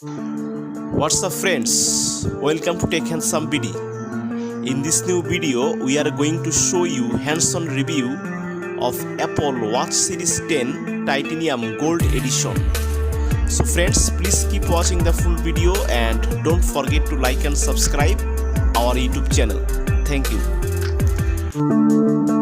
What's up friends, welcome to Tech Handsome BD. In this new video we are going to show you hands-on review of Apple Watch Series 10 Titanium Gold Edition. So friends, please keep watching the full video and don't forget to like and subscribe our YouTube channel. Thank you.